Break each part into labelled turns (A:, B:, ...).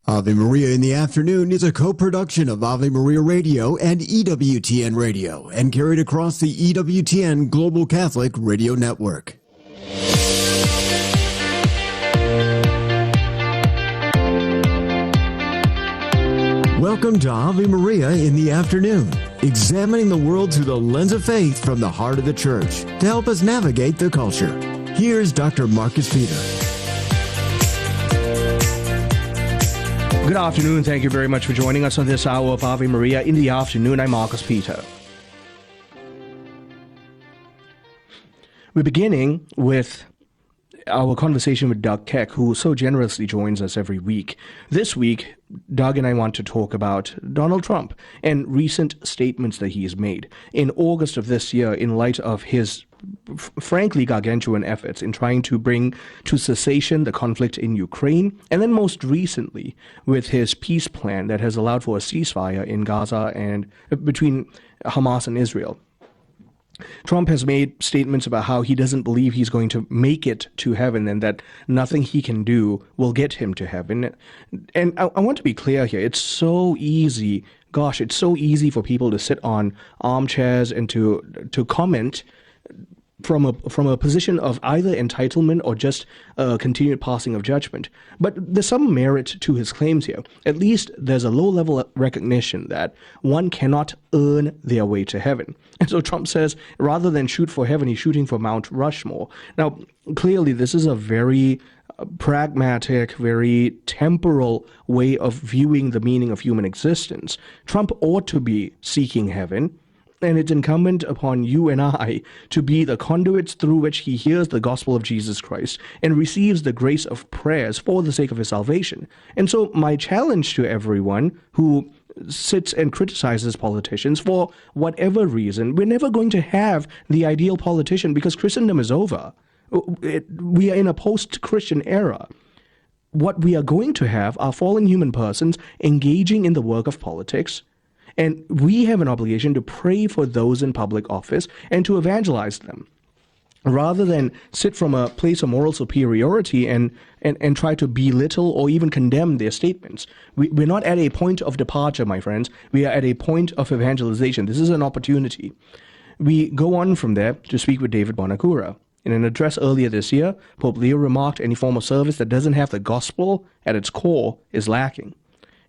A: Ave Maria in the Afternoon is a co-production of Ave Maria Radio and EWTN Radio and carried across the EWTN Global Catholic Radio Network. Welcome to Ave Maria in the Afternoon, examining the world through the lens of faith from the heart of the Church to help us navigate the culture. Here's Dr. Marcus Peter.
B: Good afternoon. Thank you very much for joining us on this hour of Ave Maria in the Afternoon. I'm Marcus Peter. We're beginning with our conversation with Doug Keck, who so generously joins us every week. This week, Doug and I want to talk about Donald Trump and recent statements that he has made. In August of this year, in light of his frankly gargantuan efforts in trying to bring to cessation the conflict in Ukraine, and then most recently with his peace plan that has allowed for a ceasefire in Gaza and between Hamas and Israel. Trump has made statements about how he doesn't believe he's going to make it to heaven and that nothing he can do will get him to heaven. And I want to be clear here. It's so easy. Gosh, it's so easy for people to sit on armchairs and to comment from a position of either entitlement or just continued passing of judgment. But there's some merit to his claims here. At least there's a low-level recognition that one cannot earn their way to heaven. And so Trump says, rather than shoot for heaven, he's shooting for Mount Rushmore. Now, clearly, this is a very pragmatic, very temporal way of viewing the meaning of human existence. Trump ought to be seeking heaven, and it's incumbent upon you and I to be the conduits through which he hears the gospel of Jesus Christ and receives the grace of prayers for the sake of his salvation. And so my challenge to everyone who sits and criticizes politicians for whatever reason, we're never going to have the ideal politician because Christendom is over. We are in a post-Christian era. What we are going to have are fallen human persons engaging in the work of politics. And we have an obligation to pray for those in public office and to evangelize them, rather than sit from a place of moral superiority and try to belittle or even condemn their statements. We're not at a point of departure, my friends. We are at a point of evangelization. This is an opportunity. We go on from there to speak with David Bonagura. In an address earlier this year, Pope Leo remarked any form of service that doesn't have the gospel at its core is lacking.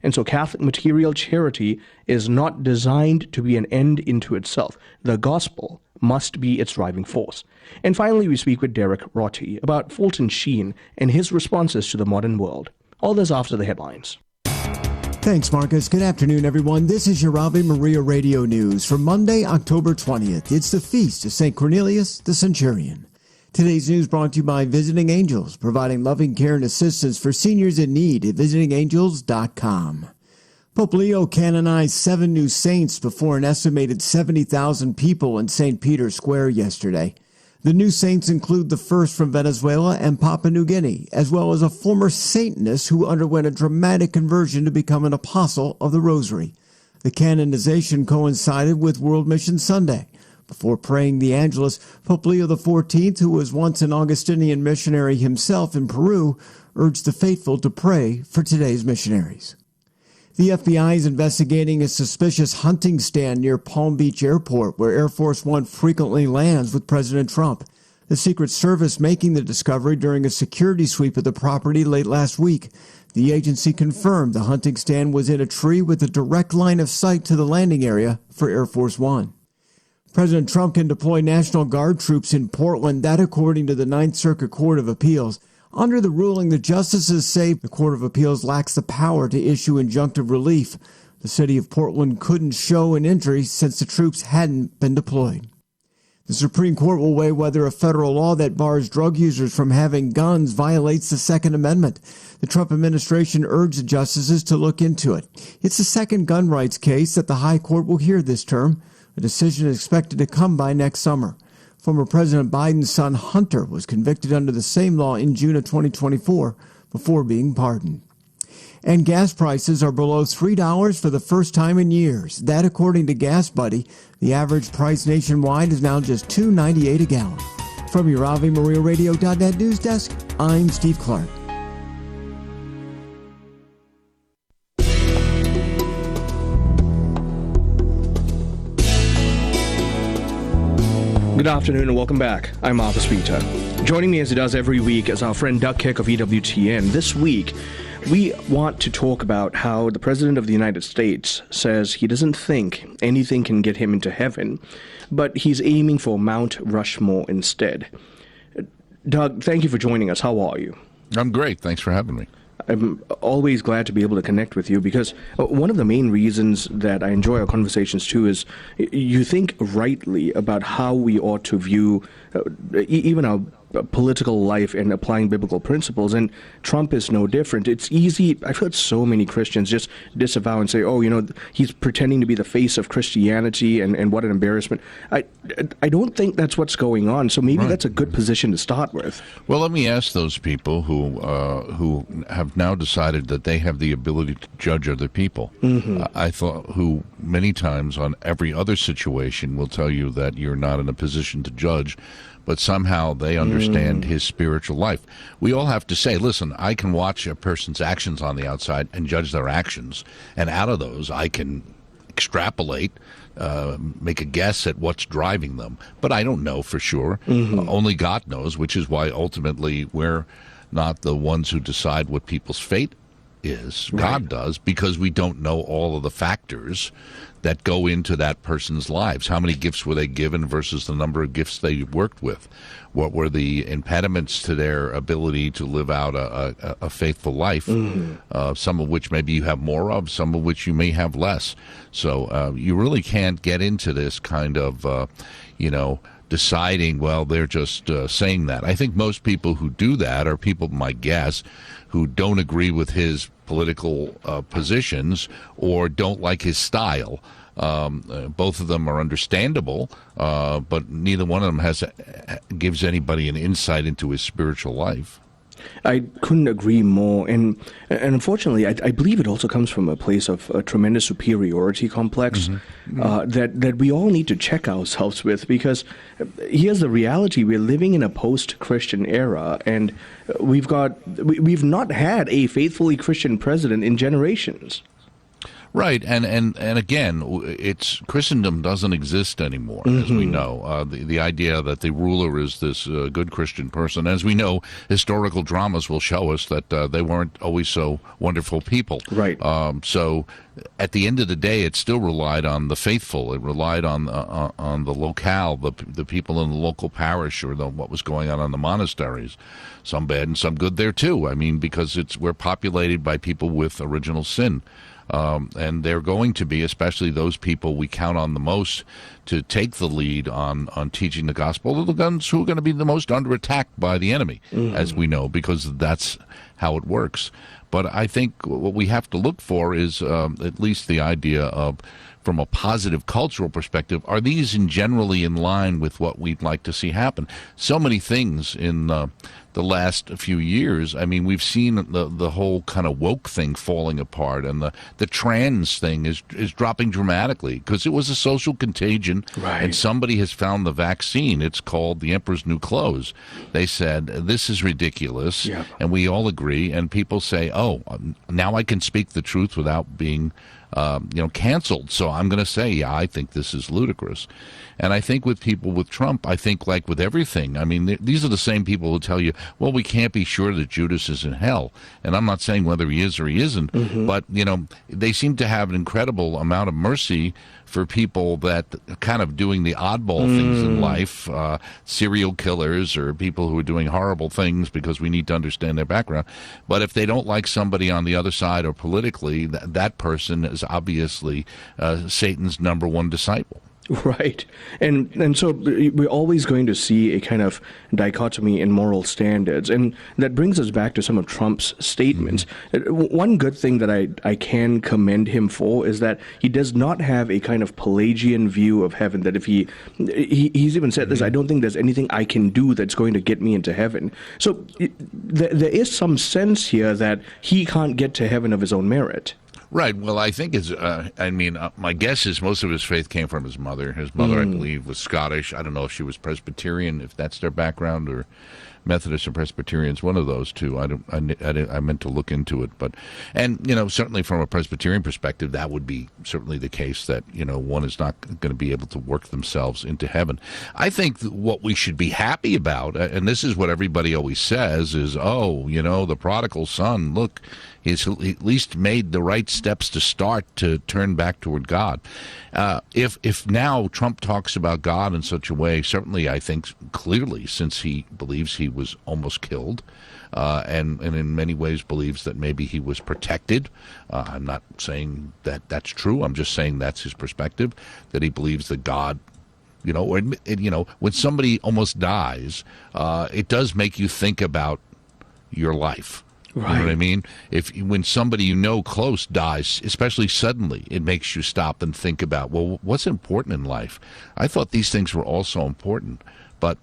B: And so Catholic material charity is not designed to be an end into itself. The gospel must be its driving force. And finally, we speak with Derek Rotty about Fulton Sheen and his responses to the modern world. All this after the headlines.
A: Thanks, Marcus. Good afternoon, everyone. This is your Ave Maria Radio News for Monday, October 20th. It's the feast of St. Cornelius the Centurion. Today's news brought to you by Visiting Angels, providing loving care and assistance for seniors in need at visitingangels.com. Pope Leo canonized 7 new saints before an estimated 70,000 people in St. Peter's Square yesterday. The new saints include the first from Venezuela and Papua New Guinea, as well as a former Satanist who underwent a dramatic conversion to become an apostle of the Rosary. The canonization coincided with World Mission Sunday. Before praying the Angelus, Pope Leo XIV, who was once an Augustinian missionary himself in Peru, urged the faithful to pray for today's missionaries. The FBI is investigating a suspicious hunting stand near Palm Beach Airport, where Air Force One frequently lands with President Trump. The Secret Service making the discovery during a security sweep of the property late last week. The agency confirmed the hunting stand was in a tree with a direct line of sight to the landing area for Air Force One. President Trump can deploy National Guard troops in Portland, that according to the Ninth Circuit Court of Appeals. Under the ruling, the justices say the Court of Appeals lacks the power to issue injunctive relief. The city of Portland couldn't show an injury since the troops hadn't been deployed. The Supreme Court will weigh whether a federal law that bars drug users from having guns violates the Second Amendment. The Trump administration urged the justices to look into it. It's the second gun rights case that the High Court will hear this term. A decision is expected to come by next summer. Former President Biden's son Hunter was convicted under the same law in June of 2024 before being pardoned. And gas prices are below $3 for the first time in years. That according to Gas Buddy. The average price nationwide is now just $2.98 a gallon. From your AveMariaRadio.net news desk, I'm Steve Clark.
B: afternoon and welcome back. I'm Arthur Speeter. Joining me as he does every week is our friend Doug Keck of EWTN. This week, we want to talk about how the President of the United States says he doesn't think anything can get him into heaven, but he's aiming for Mount Rushmore instead. Doug, thank you for joining us. How are you?
C: I'm great. Thanks for having me.
B: I'm always glad to be able to connect with you because one of the main reasons that I enjoy our conversations too is you think rightly about how we ought to view even our political life and applying biblical principles, and Trump is no different. It's easy. I've heard so many Christians just disavow and say, oh, he's pretending to be the face of Christianity and what an embarrassment. I don't think that's what's going on, so maybe that's a good position to start with.
C: Well, let me ask those people who have now decided that they have the ability to judge other people. I thought who many times on every other situation will tell you that you're not in a position to judge, but somehow they understand his spiritual life. We all have to say, listen, I can watch a person's actions on the outside and judge their actions, and out of those I can extrapolate, make a guess at what's driving them. But I don't know for sure. Only God knows, which is why ultimately we're not the ones who decide what people's fate is. Right. God does, because we don't know all of the factors that go into that person's lives. How many gifts were they given versus the number of gifts they worked with? What were the impediments to their ability to live out a faithful life? Some of which maybe you have more of, some of which you may have less. So you really can't get into this kind of, deciding, well, they're just saying that. I think most people who do that are people, my guess, who don't agree with his political positions or don't like his style. Both of them are understandable, but neither one of them gives anybody an insight into his spiritual life.
B: I couldn't agree more, and unfortunately, I believe it also comes from a place of a tremendous superiority complex that we all need to check ourselves with, because here's the reality: we're living in a post-Christian era, and we've not had a faithfully Christian president in generations.
C: Right, and again, it's Christendom doesn't exist anymore, as we know. The idea that the ruler is this good Christian person, as we know, historical dramas will show us that they weren't always so wonderful people.
B: Right.
C: So, at the end of the day, it still relied on the faithful. It relied on the locale, the people in the local parish, or what was going on in the monasteries. Some bad and some good there too. I mean, because we're populated by people with original sin. And they're going to be, especially those people we count on the most to take the lead on teaching the gospel, are the ones who are going to be the most under attack by the enemy, as we know, because that's how it works. But I think what we have to look for is at least the idea of, from a positive cultural perspective, are these generally in line with what we'd like to see happen? So many things in the last few years. I mean, we've seen the whole kind of woke thing falling apart, and the trans thing is dropping dramatically because it was a social contagion,
B: right.
C: And somebody has found the vaccine. It's called the Emperor's New Clothes. They said, this is ridiculous,
B: Yep.
C: And we all agree, and people say, oh, now I can speak the truth without being canceled. So I'm going to say, yeah, I think this is ludicrous. And I think with people with Trump, I think like with everything, I mean, these are the same people who tell you, well, we can't be sure that Judas is in hell. And I'm not saying whether he is or he isn't, but, they seem to have an incredible amount of mercy for people that kind of doing the oddball things in life, serial killers or people who are doing horrible things, because we need to understand their background. But if they don't like somebody on the other side or politically, that person is obviously Satan's number one disciple.
B: Right. And so we're always going to see a kind of dichotomy in moral standards. And that brings us back to some of Trump's statements. One good thing that I can commend him for is that he does not have a kind of Pelagian view of heaven, that if he's even said this, I don't think there's anything I can do that's going to get me into heaven. So there is some sense here that he can't get to heaven of his own merit.
C: Right. Well, I think my guess is most of his faith came from his mother. His mother, I believe, was Scottish. I don't know if she was Presbyterian, if that's their background, or Methodists or Presbyterians, one of those two. I meant to look into it, and certainly from a Presbyterian perspective, that would be certainly the case that one is not going to be able to work themselves into heaven. I think what we should be happy about, and this is what everybody always says, is the prodigal son. Look, he's at least made the right steps to start to turn back toward God. If now Trump talks about God in such a way, certainly I think clearly, since he believes he was almost killed, and in many ways believes that maybe he was protected. I'm not saying that that's true. I'm just saying that's his perspective, that he believes that God, when somebody almost dies, it does make you think about your life. Right. You know what I mean? When somebody close dies, especially suddenly, it makes you stop and think about, well, what's important in life? I thought these things were also important, but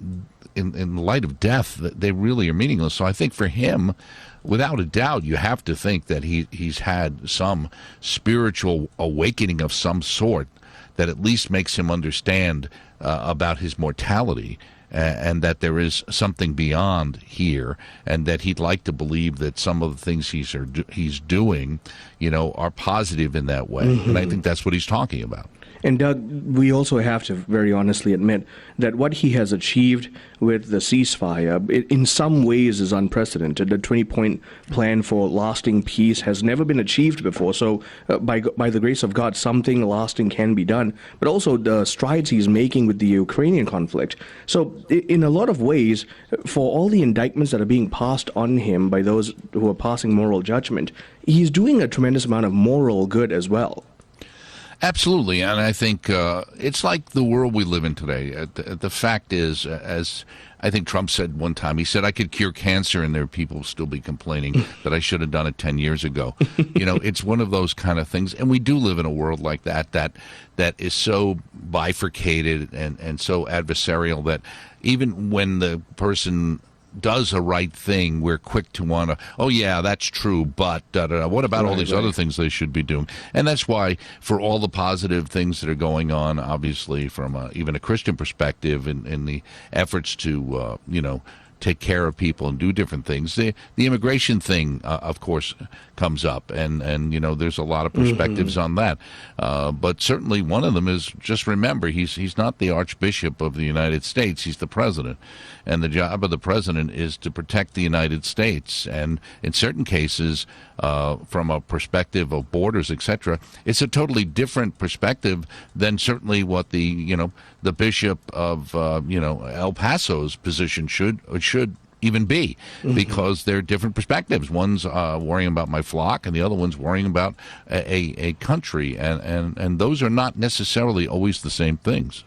C: in light of death, they really are meaningless. So I think for him, without a doubt, you have to think that he's had some spiritual awakening of some sort that at least makes him understand about his mortality. And that there is something beyond here, and that he'd like to believe that some of the things he's doing, are positive in that way. Mm-hmm. And I think that's what he's talking about.
B: And Doug, we also have to very honestly admit that what he has achieved with the ceasefire, in some ways is unprecedented. The 20-point plan for lasting peace has never been achieved before. So by the grace of God, something lasting can be done. But also the strides he's making with the Ukrainian conflict. So in a lot of ways, for all the indictments that are being passed on him by those who are passing moral judgment, he's doing a tremendous amount of moral good as well.
C: Absolutely, and I think it's like the world we live in today. The fact is, as I think Trump said one time, he said, I could cure cancer, and there are people still be complaining that I should have done it 10 years ago. It's one of those kind of things, and we do live in a world like that is so bifurcated and so adversarial that even when the person does a right thing, we're quick to want to, oh yeah, that's true, but what about all these other things they should be doing? And that's why, for all the positive things that are going on, obviously from even a Christian perspective, in the efforts to take care of people and do different things, the immigration thing, of course, comes up, and there's a lot of perspectives on that. But certainly one of them is, just remember, he's not the Archbishop of the United States. He's the president. And the job of the president is to protect the United States. And in certain cases, from a perspective of borders, etc., it's a totally different perspective than certainly what the bishop of El Paso's position should even be, because they're different perspectives. One's worrying about my flock, and the other one's worrying about a country, and those are not necessarily always the same things.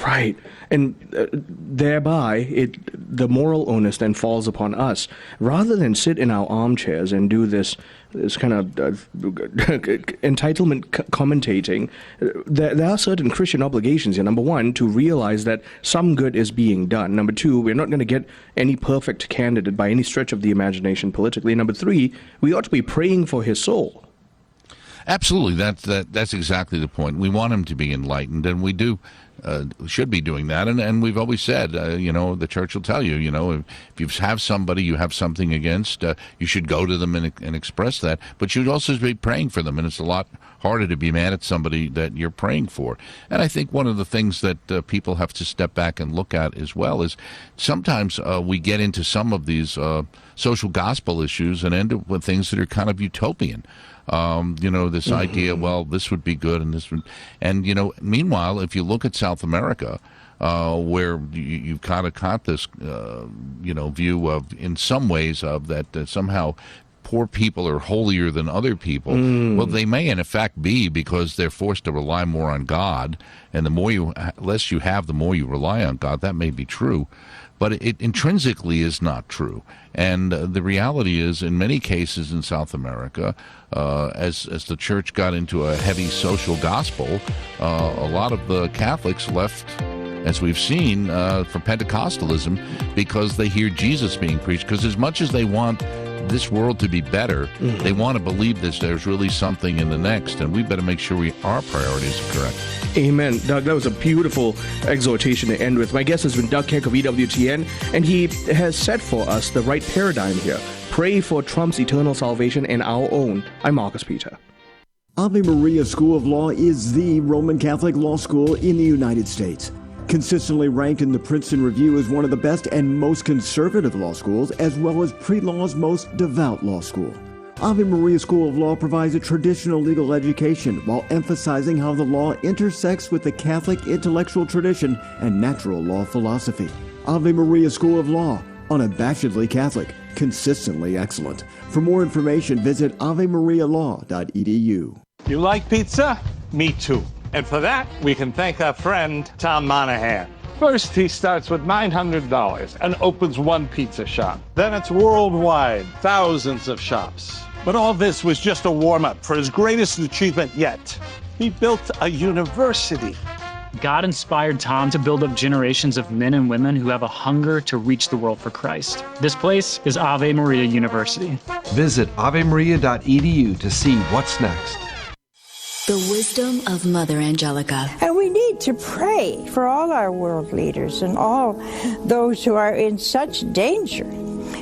B: Right. And thereby, the moral onus then falls upon us. Rather than sit in our armchairs and do this kind of entitlement commentating, there are certain Christian obligations here. Number one, to realize that some good is being done. Number two, we're not going to get any perfect candidate by any stretch of the imagination politically. Number three, we ought to be praying for his soul.
C: Absolutely. That's exactly the point. We want him to be enlightened, and we do. Should be doing that, and we've always said, the church will tell you, if you have somebody you have something against, you should go to them and express that, but you'd also be praying for them, and it's a lot harder to be mad at somebody that you're praying for. And I think one of the things that people have to step back and look at as well is sometimes we get into some of these social gospel issues and end up with things that are kind of utopian. This idea, well, this would be good, and this would, and meanwhile, if you look at South America, where you've kind of caught this, view of, in some ways, of that somehow poor people are holier than other people. Well, they may in effect be, because they're forced to rely more on God, and the less you have, the more you rely on God. That may be true, but it intrinsically is not true. And the reality is, in many cases in South America, as the church got into a heavy social gospel, a lot of the Catholics left, as we've seen, for Pentecostalism, because they hear Jesus being preached. Because as much as they want this world to be better. Mm-hmm. They want to believe that there's really something in the next, and we better make sure our priorities are correct.
B: Amen. Doug, that was a beautiful exhortation to end with. My guest has been Doug Keck of EWTN, and he has set for us the right paradigm here. Pray for Trump's eternal salvation and our own. I'm Marcus Peter.
A: Ave Maria School of Law is the Roman Catholic law school in the United States. Consistently ranked in the Princeton Review as one of the best and most conservative law schools, as well as pre-law's most devout law school. Ave Maria School of Law provides a traditional legal education while emphasizing how the law intersects with the Catholic intellectual tradition and natural law philosophy. Ave Maria School of Law, unabashedly Catholic, consistently excellent. For more information, visit avemarialaw.edu.
D: You like pizza? Me too. And for that, we can thank our friend, Tom Monahan. First, he starts with $900 and opens one pizza shop. Then it's worldwide, thousands of shops. But all this was just a warm-up for his greatest achievement yet. He built a university.
E: God inspired Tom to build up generations of men and women who have a hunger to reach the world for Christ. This place is Ave Maria University.
F: Visit avemaria.edu to see what's next.
G: The wisdom of Mother Angelica.
H: And we need to pray for all our world leaders and all those who are in such danger.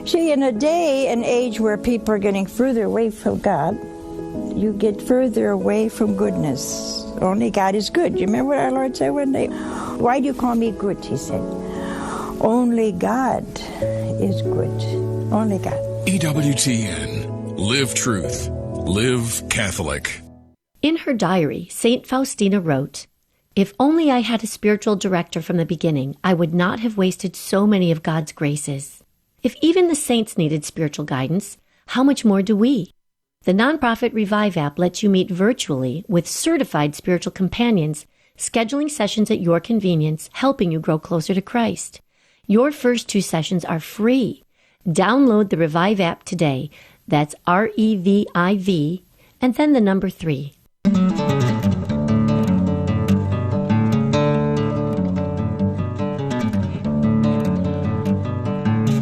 H: See, in a day and age where people are getting further away from God, you get further away from goodness. Only God is good. You remember what our Lord said one day? Why do you call me good? He said. Only God is good. Only God.
I: EWTN. Live truth. Live Catholic.
J: In her diary, St. Faustina wrote, "If only I had a spiritual director from the beginning, I would not have wasted so many of God's graces. If even the saints needed spiritual guidance, how much more do we?" The nonprofit Revive app lets you meet virtually with certified spiritual companions, scheduling sessions at your convenience, helping you grow closer to Christ. Your first 2 sessions are free. Download the Revive app today. That's REVIV, and then the number 3.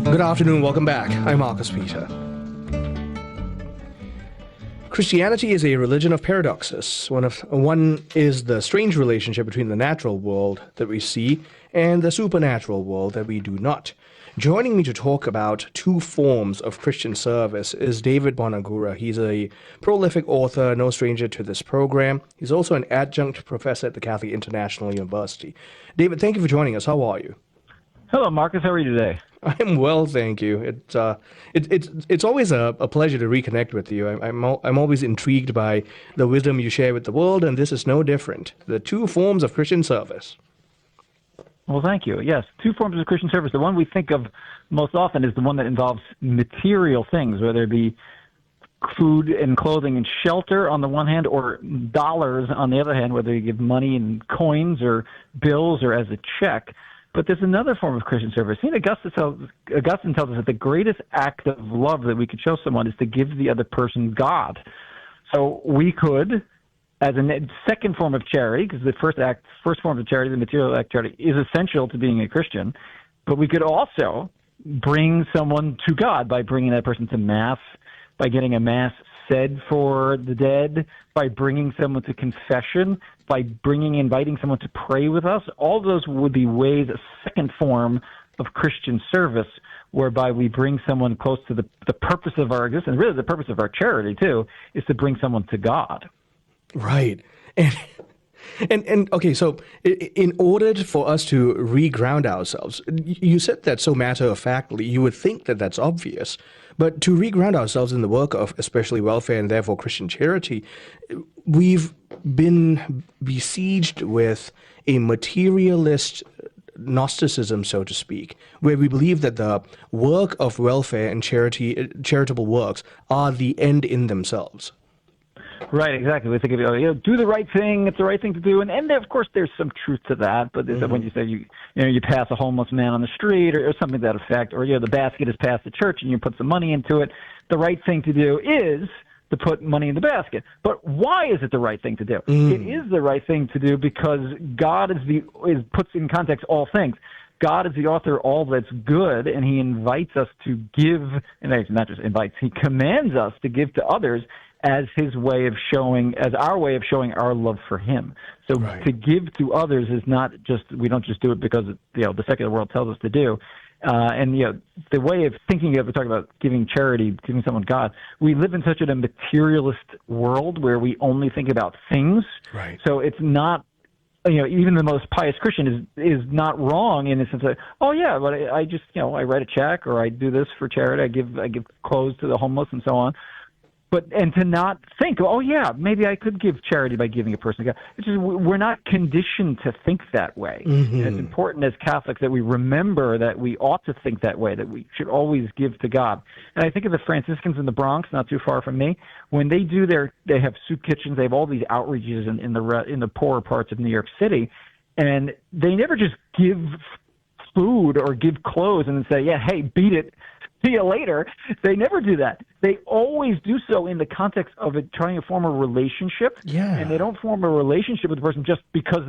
B: Good afternoon, welcome back. I'm Marcus Peter. Christianity is a religion of paradoxes. One is the strange relationship between the natural world that we see and the supernatural world that we do not. Joining me to talk about 2 forms of Christian service is David Bonagura. He's a prolific author, no stranger to this program. He's also an adjunct professor at the Catholic International University. David, thank you for joining us. How are you?
K: Hello, Marcus. How are you today?
B: I'm well, thank you. It's always a pleasure to reconnect with you. I'm always intrigued by the wisdom you share with the world, and this is no different. The 2 forms of Christian service.
K: Well, thank you. Yes, 2 forms of Christian service. The one we think of most often is the one that involves material things, whether it be food and clothing and shelter on the one hand, or dollars on the other hand, whether you give money in coins or bills or as a check. But there's another form of Christian service. St. Augustine tells us that the greatest act of love that we could show someone is to give the other person God. So we could, as a second form of charity, because the first form of charity, the material act of charity, is essential to being a Christian, but we could also bring someone to God by bringing that person to Mass, by getting a Mass said for the dead, by bringing someone to confession, by inviting someone to pray with us. All those would be ways, a second form of Christian service, whereby we bring someone close to the purpose of our existence. Really, the purpose of our charity, too, is to bring someone to God.
B: Right. And okay, so in order for us to reground ourselves, you said that so matter-of-factly, you would think that that's obvious, but to reground ourselves in the work of especially welfare and therefore Christian charity, we've been besieged with a materialist Gnosticism, so to speak, where we believe that the work of welfare and charitable works are the end in themselves.
K: Right, exactly. We think of do the right thing. It's the right thing to do, and of course there's some truth to that. But when you say you pass a homeless man on the street or something to that effect, or the basket is passed at church and you put some money into it, the right thing to do is to put money in the basket. But why is it the right thing to do? It is the right thing to do because God puts in context all things. God is the author of all that's good, and he invites us to give, and not just invites, he commands us to give to others as his way of showing, as our way of showing our love for him. So to give to others is not just, we don't just do it because, the secular world tells us to do. And the way of thinking of, we're talking about giving charity, giving someone God, we live in such a materialist world where we only think about things.
B: Right.
K: So it's not, even the most pious Christian is not wrong in the sense that, oh yeah, but I just, I write a check or I do this for charity, I give clothes to the homeless and so on. And to not think, oh yeah, maybe I could give charity by giving a person. It's just, we're not conditioned to think that way.
B: Mm-hmm.
K: And it's important as Catholics that we remember that we ought to think that way, that we should always give to God. And I think of the Franciscans in the Bronx, not too far from me, when they have soup kitchens, they have all these outreaches in the poorer parts of New York City, and they never just give food or give clothes and say, yeah, hey, beat it, see you later. They never do that. They always do so in the context of trying to form a relationship.
B: Yeah.
K: And they don't form a relationship with the person just because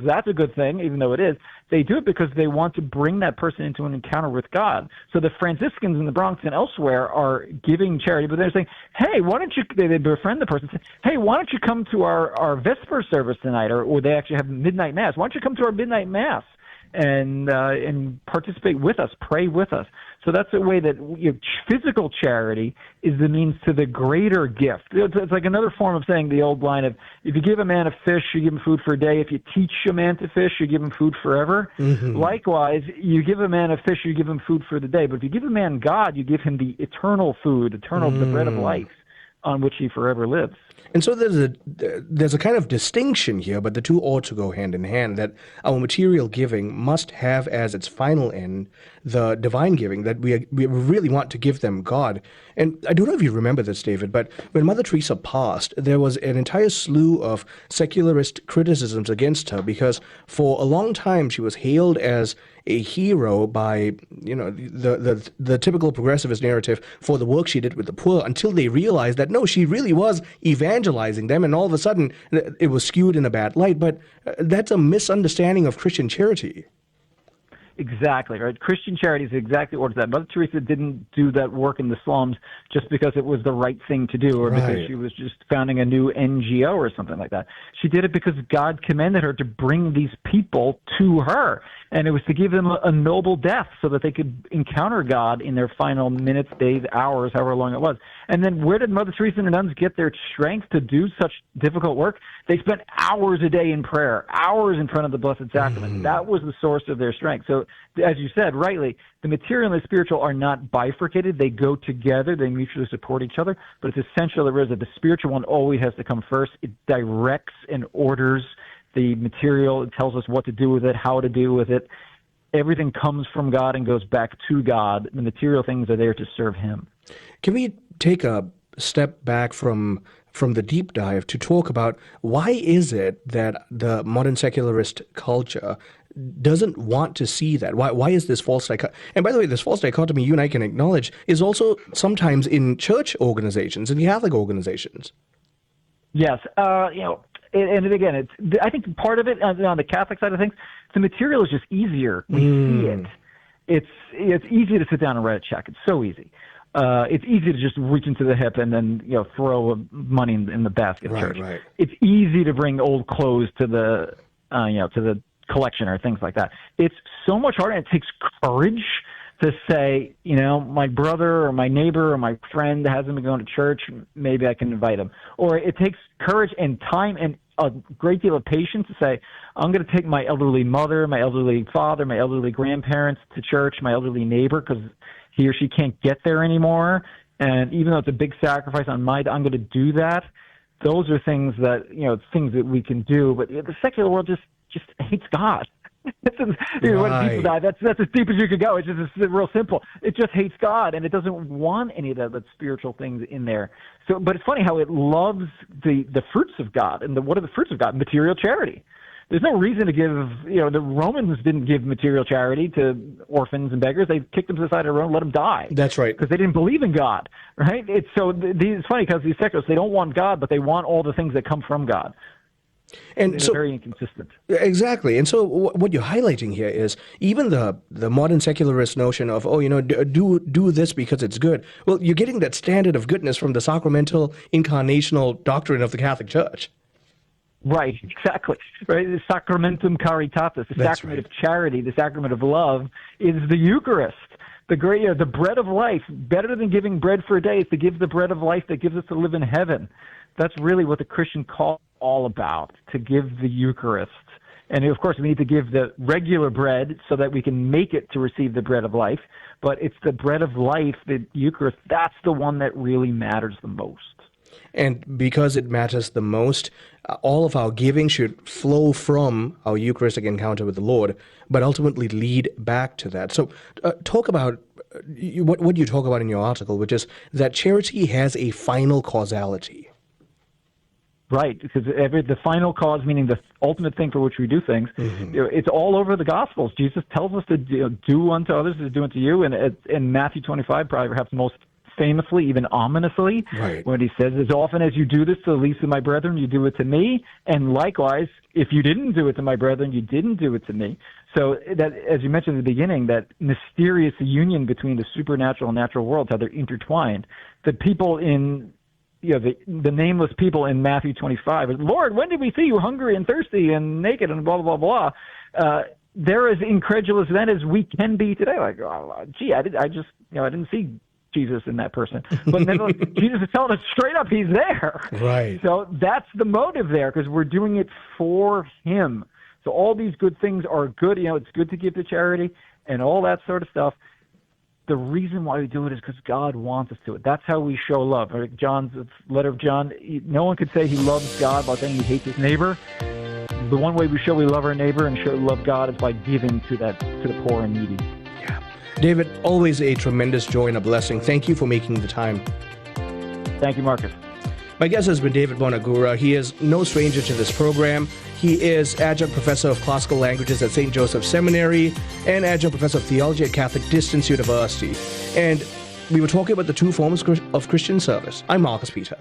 K: that's a good thing, even though it is. They do it because they want to bring that person into an encounter with God. So the Franciscans in the Bronx and elsewhere are giving charity, but they're saying, hey, why don't you, they befriend the person, say, hey, why don't you come to our Vesper service tonight, or they actually have midnight mass. Why don't you come to our midnight mass and participate with us, pray with us. So that's a way that physical charity is the means to the greater gift. It's like another form of saying the old line of, if you give a man a fish, you give him food for a day. If you teach a man to fish, you give him food forever. Mm-hmm. Likewise, you give a man a fish, you give him food for the day. But if you give a man God, you give him the eternal food, the bread of life, on which he forever lives.
B: And so there's a kind of distinction here, but the two ought to go hand in hand, that our material giving must have as its final end the divine giving, that we really want to give them God. And I don't know if you remember this, David, but when Mother Teresa passed, there was an entire slew of secularist criticisms against her, because for a long time she was hailed as a hero by the typical progressivist narrative for the work she did with the poor, until they realized that no, she really was evangelizing them, and all of a sudden it was skewed in a bad light. But that's a misunderstanding of Christian charity.
K: Exactly, right? Christian charity is exactly what that. Mother Teresa didn't do that work in the slums just because it was the right thing to do, or because she was just founding a new NGO or something like that. She did it because God commanded her to bring these people to her, and it was to give them a noble death so that they could encounter God in their final minutes, days, hours, however long it was. And then where did Mother Teresa and the nuns get their strength to do such difficult work? They spent hours a day in prayer, hours in front of the Blessed Sacrament. Mm-hmm. That was the source of their strength. So, as you said, rightly, the material and the spiritual are not bifurcated. They go together. They mutually support each other. But it's essential that the spiritual one always has to come first. It directs and orders the material. It tells us what to do with it, how to do with it. Everything comes from God and goes back to God. The material things are there to serve Him.
B: Can we take a step back from the deep dive to talk about why is it that the modern secularist culture doesn't want to see that? Why is this false dichotomy? And by the way, this false dichotomy, you and I can acknowledge, is also sometimes in church organizations, in Catholic organizations.
K: Yes. And again, I think part of it on the Catholic side of things, the material is just easier. We see it. It's easy to sit down and write a check. It's so easy. It's easy to just reach into the hip and then throw money in the basket of church. Right. It's easy to bring old clothes to the collection or things like that. It's so much harder, and it takes courage to say, my brother or my neighbor or my friend hasn't been going to church, maybe I can invite him. Or it takes courage and time and a great deal of patience to say, I'm going to take my elderly mother, my elderly father, my elderly grandparents to church, my elderly neighbor, because he or she can't get there anymore. And even though it's a big sacrifice on I'm going to do that. Those are things that, things that we can do. But the secular world just hates God. When people die, that's as deep as you could go. It's real simple. It just hates God, and it doesn't want any of that spiritual things in there. So, but it's funny how it loves the fruits of God. And what are the fruits of God? Material charity. There's no reason to give, the Romans didn't give material charity to orphans and beggars. They kicked them to the side of the road and let them die.
B: That's right.
K: Because they didn't believe in God, right? It's funny because these secularists, they don't want God, but they want all the things that come from God.
B: And
K: they're
B: so,
K: very inconsistent.
B: Exactly. And so what you're highlighting here is even the modern secularist notion of, do this because it's good. Well, you're getting that standard of goodness from the sacramental incarnational doctrine of the Catholic Church.
K: Right, exactly. Right, the sacramentum caritatis, the sacrament of charity, the sacrament of love, is the Eucharist. The great, the bread of life. Better than giving bread for a day is to give the bread of life that gives us to live in heaven. That's really what the Christian call is all about, to give the Eucharist. And of course, we need to give the regular bread so that we can make it to receive the bread of life. But it's the bread of life, the Eucharist, that's the one that really matters the most.
B: And because it matters the most, all of our giving should flow from our Eucharistic encounter with the Lord, but ultimately lead back to that. So talk about what you talk about in your article, which is that charity has a final causality.
K: Right, because the final cause, meaning the ultimate thing for which we do things, it's all over the Gospels. Jesus tells us to do unto others as do unto you, and in Matthew 25, probably perhaps most famously, even ominously, when he says, as often as you do this to the least of my brethren, you do it to me, and likewise, if you didn't do it to my brethren, you didn't do it to me. So that, as you mentioned at the beginning, that mysterious union between the supernatural and natural worlds, how they're intertwined, the people in the nameless people in Matthew 25, Lord, when did we see you hungry and thirsty and naked and blah, blah, blah, blah. They're as incredulous then as we can be today. Like, oh, gee, I didn't see Jesus in that person. But then Jesus is telling us straight up he's there.
B: Right.
K: So that's the motive there, because we're doing it for him. So all these good things are good. It's good to give to charity and all that sort of stuff. The reason why we do it is because God wants us to. That's how we show love. John's letter of John, no one could say he loves God by saying he hates his neighbor. The one way we show we love our neighbor and show we love God is by giving to the poor and needy.
B: Yeah. David, always a tremendous joy and a blessing. Thank you for making the time.
K: Thank you, Marcus.
B: My guest has been David Bonagura. He is no stranger to this program. He is adjunct professor of classical languages at St. Joseph's Seminary and adjunct professor of theology at Catholic Distance University. And we were talking about the two forms of Christian service. I'm Marcus Peter.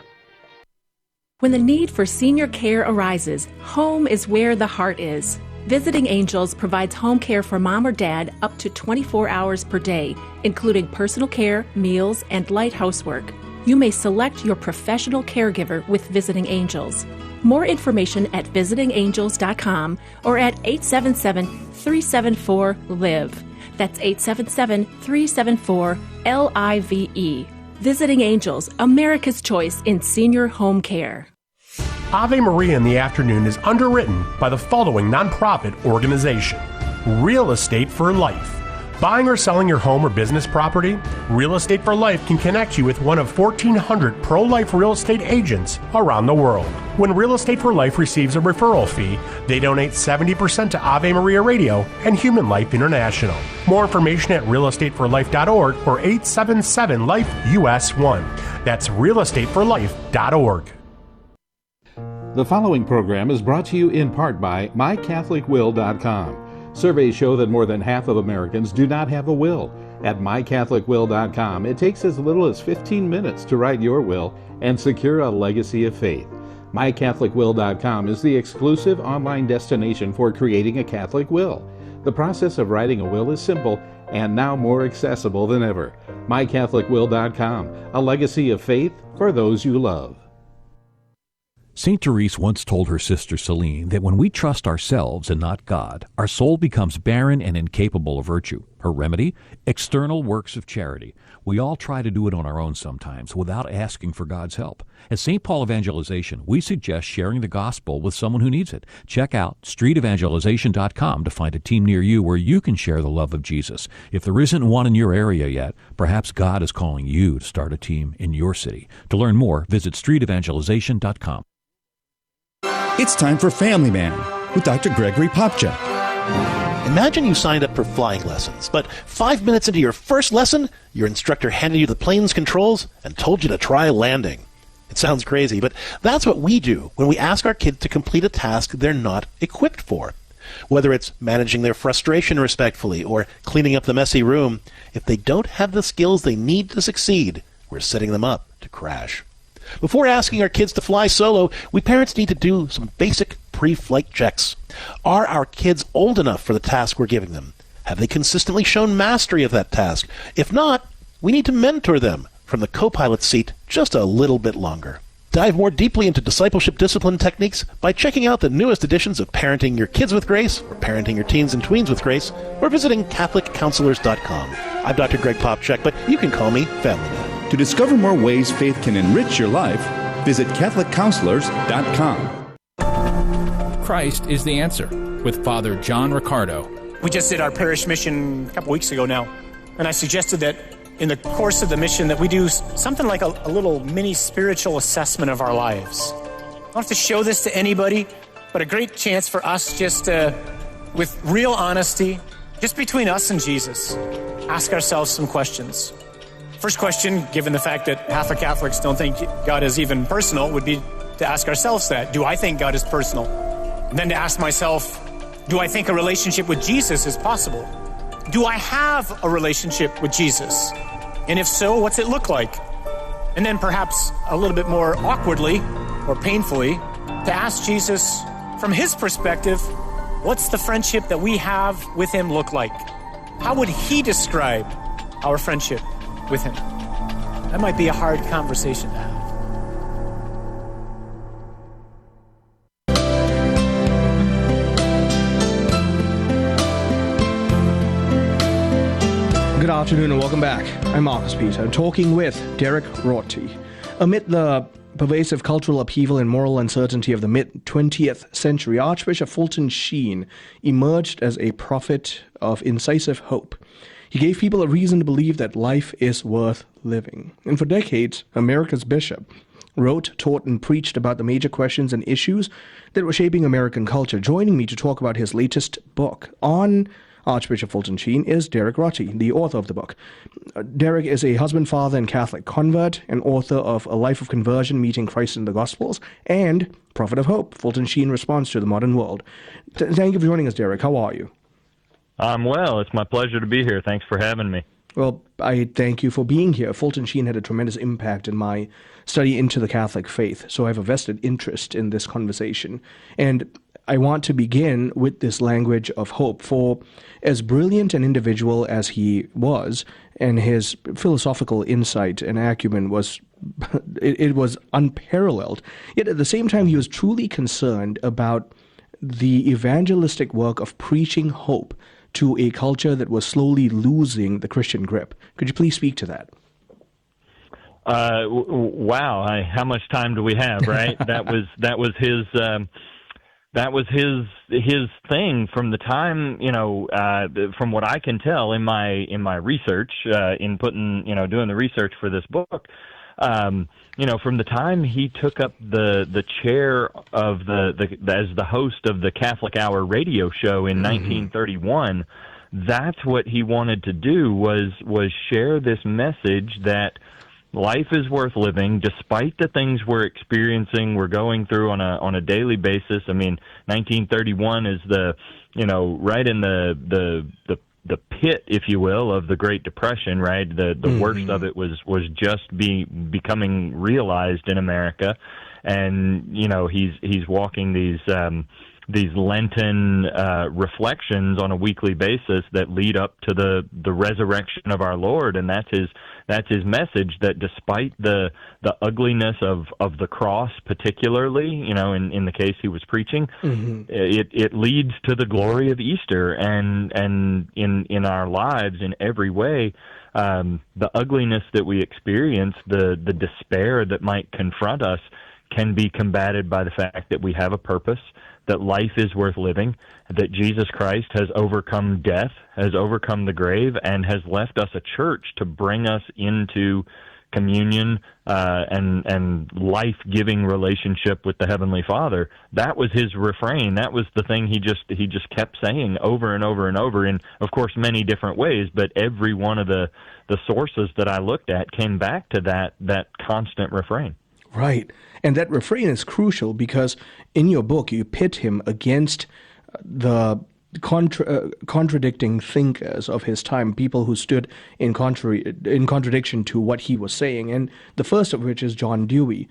L: When the need for senior care arises, home is where the heart is. Visiting Angels provides home care for mom or dad up to 24 hours per day, including personal care, meals, and light housework. You may select your professional caregiver with Visiting Angels. More information at visitingangels.com or at 877-374-LIVE. That's 877-374-LIVE. Visiting Angels, America's choice in senior home care.
M: Ave Maria in the Afternoon is underwritten by the following nonprofit organization: Real Estate for Life. Buying or selling your home or business property? Real Estate for Life can connect you with one of 1,400 pro-life real estate agents around the world. When Real Estate for Life receives a referral fee, they donate 70% to Ave Maria Radio and Human Life International. More information at realestateforlife.org or 877-LIFE-US1. That's realestateforlife.org.
N: The following program is brought to you in part by MyCatholicWill.com. Surveys show that more than half of Americans do not have a will. At MyCatholicWill.com, it takes as little as 15 minutes to write your will and secure a legacy of faith. MyCatholicWill.com is the exclusive online destination for creating a Catholic will. The process of writing a will is simple and now more accessible than ever. MyCatholicWill.com, a legacy of faith for those you love.
O: St. Therese once told her sister Celine that when we trust ourselves and not God, our soul becomes barren and incapable of virtue. Her remedy? External works of charity. We all try to do it on our own sometimes without asking for God's help. At St. Paul Evangelization, we suggest sharing the gospel with someone who needs it. Check out streetevangelization.com to find a team near you where you can share the love of Jesus. If there isn't one in your area yet, perhaps God is calling you to start a team in your city. To learn more, visit streetevangelization.com.
P: It's time for Family Man with Dr. Gregory Popcha.
Q: Imagine you signed up for flying lessons, but 5 minutes into your first lesson, your instructor handed you the plane's controls and told you to try landing. It sounds crazy, but that's what we do when we ask our kids to complete a task they're not equipped for. Whether it's managing their frustration respectfully or cleaning up the messy room, if they don't have the skills they need to succeed, we're setting them up to crash. Before asking our kids to fly solo, we parents need to do some basic pre-flight checks. Are our kids old enough for the task we're giving them? Have they consistently shown mastery of that task? If not, we need to mentor them from the co-pilot seat just a little bit longer. Dive more deeply into discipleship discipline techniques by checking out the newest editions of Parenting Your Kids with Grace, or Parenting Your Teens and Tweens with Grace, or visiting CatholicCounselors.com. I'm Dr. Greg Popchak, but you can call me Family Man.
P: To discover more ways faith can enrich your life, visit CatholicCounselors.com.
R: Christ is the answer, with Father John Riccardo.
S: We just did our parish mission a couple weeks ago now, and I suggested that in the course of the mission that we do something like a little mini spiritual assessment of our lives. I don't have to show this to anybody, but a great chance for us just with real honesty, just between us and Jesus, ask ourselves some questions. First question, given the fact that half of Catholics don't think God is even personal, would be to ask ourselves that. Do I think God is personal? And then to ask myself, do I think a relationship with Jesus is possible? Do I have a relationship with Jesus? And if so, what's it look like? And then perhaps a little bit more awkwardly or painfully, to ask Jesus from his perspective, what's the friendship that we have with him look like? How would he describe our friendship with him? That might be a hard conversation to have.
B: Good afternoon and welcome back. I'm Marcus Peter, talking with Derek Rotty. Amid the pervasive cultural upheaval and moral uncertainty of the mid-20th century, Archbishop Fulton Sheen emerged as a prophet of incisive hope. He gave people a reason to believe that life is worth living. And for decades, America's bishop wrote, taught, and preached about the major questions and issues that were shaping American culture. Joining me to talk about his latest book on Archbishop Fulton Sheen is Derek Rotty, the author of the book. Derek is a husband, father, and Catholic convert, and author of A Life of Conversion, Meeting Christ in the Gospels, and Prophet of Hope, Fulton Sheen Response to the Modern World. Thank you for joining us, Derek. How are you?
T: I'm well. It's my pleasure to be here. Thanks for having me.
B: Well, I thank you for being here. Fulton Sheen had a tremendous impact in my study into the Catholic faith, so I have a vested interest in this conversation. And I want to begin with this language of hope. For as brilliant an individual as he was, and his philosophical insight and acumen was, it was unparalleled, yet at the same time he was truly concerned about the evangelistic work of preaching hope to a culture that was slowly losing the Christian grip. Could you please speak to that?
T: Wow! How much time do we have? Right? that was his thing from the time, from what I can tell in my research, in putting, doing the research for this book, from the time he took up the chair of as the host of the Catholic Hour radio show in 1931, that's what he wanted to do, was share this message that life is worth living despite the things we're experiencing, we're going through on a daily basis. I mean, 1931 is right in the pit, if you will, of the Great Depression, right? The worst of it was just becoming realized in America. And, he's walking these Lenten reflections on a weekly basis that lead up to the resurrection of our Lord, and that's his message, that despite the ugliness of the cross, particularly, in the case he was preaching, it leads to the glory of Easter, and in our lives in every way. The ugliness that we experience, the despair that might confront us, can be combated by the fact that we have a purpose, that life is worth living, that Jesus Christ has overcome death, has overcome the grave, and has left us a church to bring us into communion and life-giving relationship with the Heavenly Father. That was his refrain. That was the thing he just kept saying over and over and over in, of course, many different ways, but every one of the sources that I looked at came back to that constant refrain.
B: Right. And that refrain is crucial because in your book you pit him against the contradicting thinkers of his time, people who stood in contradiction to what he was saying. And the first of which is John Dewey.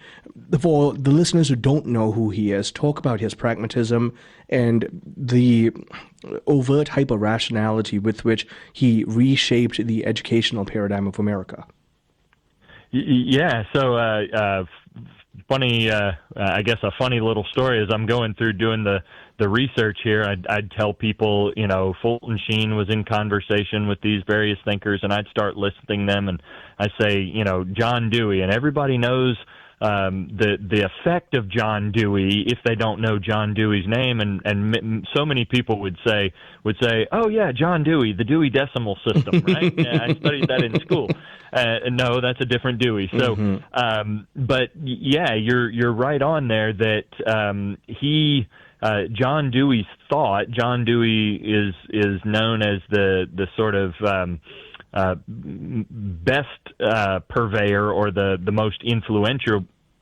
B: For the listeners who don't know who he is, talk about his pragmatism and the overt hyper-rationality with which he reshaped the educational paradigm of America.
T: Yeah, so funny, I guess a funny little story as I'm going through doing the research here, I'd tell people, Fulton Sheen was in conversation with these various thinkers, and I'd start listing them, and I say, John Dewey, and everybody knows the effect of John Dewey if they don't know John Dewey's name, and so many people would say, oh yeah, John Dewey, the Dewey Decimal System, right? Yeah, I studied that in school. No, that's a different Dewey. So, but yeah, you're right on there that John Dewey's thought. John Dewey is known as the sort of best purveyor, or the most